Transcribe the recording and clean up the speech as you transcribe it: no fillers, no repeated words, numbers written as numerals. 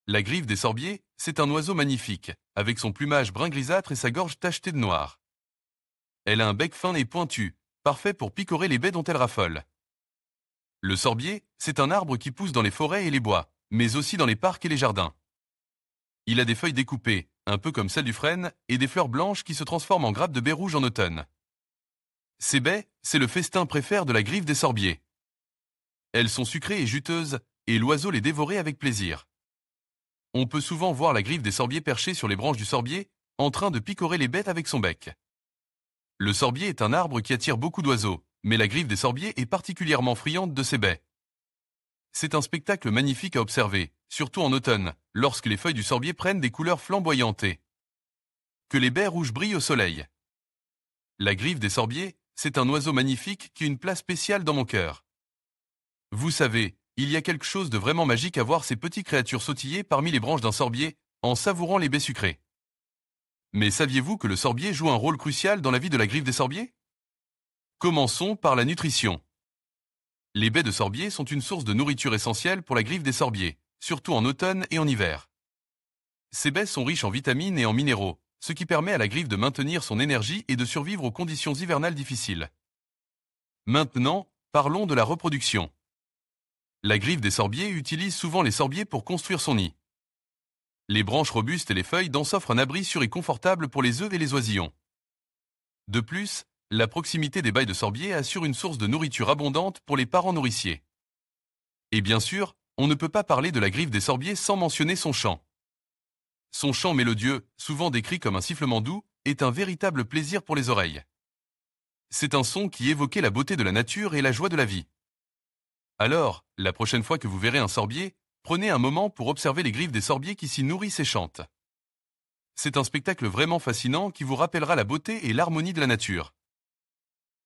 La griffe des sorbiers, c'est un oiseau magnifique, avec son plumage brun grisâtre et sa gorge tachetée de noir. Elle a un bec fin et pointu, parfait pour picorer les baies dont elle raffole. Le sorbier, c'est un arbre qui pousse dans les forêts et les bois, mais aussi dans les parcs et les jardins. Il a des feuilles découpées, un peu comme celles du frêne, et des fleurs blanches qui se transforment en grappes de baies rouges en automne. Ces baies, c'est le festin préféré de la griffe des sorbiers. Elles sont sucrées et juteuses, et l'oiseau les dévorait avec plaisir. On peut souvent voir la griffe des sorbiers perchée sur les branches du sorbier, en train de picorer les bêtes avec son bec. Le sorbier est un arbre qui attire beaucoup d'oiseaux, mais la griffe des sorbiers est particulièrement friande de ses baies. C'est un spectacle magnifique à observer, surtout en automne, lorsque les feuilles du sorbier prennent des couleurs flamboyantes et que les baies rouges brillent au soleil. La griffe des sorbiers, c'est un oiseau magnifique qui a une place spéciale dans mon cœur. Vous savez, il y a quelque chose de vraiment magique à voir ces petites créatures sautiller parmi les branches d'un sorbier, en savourant les baies sucrées. Mais saviez-vous que le sorbier joue un rôle crucial dans la vie de la griffe des sorbiers? Commençons par la nutrition. Les baies de sorbier sont une source de nourriture essentielle pour la griffe des sorbiers, surtout en automne et en hiver. Ces baies sont riches en vitamines et en minéraux, ce qui permet à la griffe de maintenir son énergie et de survivre aux conditions hivernales difficiles. Maintenant, parlons de la reproduction. La griffe des sorbiers utilise souvent les sorbiers pour construire son nid. Les branches robustes et les feuilles d'en offrent un abri sûr et confortable pour les œufs et les oisillons. De plus, la proximité des bailles de sorbier assure une source de nourriture abondante pour les parents nourriciers. Et bien sûr, on ne peut pas parler de la griffe des sorbiers sans mentionner son chant. Son chant mélodieux, souvent décrit comme un sifflement doux, est un véritable plaisir pour les oreilles. C'est un son qui évoquait la beauté de la nature et la joie de la vie. Alors, la prochaine fois que vous verrez un sorbier, prenez un moment pour observer les griffes des sorbiers qui s'y nourrissent et chantent. C'est un spectacle vraiment fascinant qui vous rappellera la beauté et l'harmonie de la nature.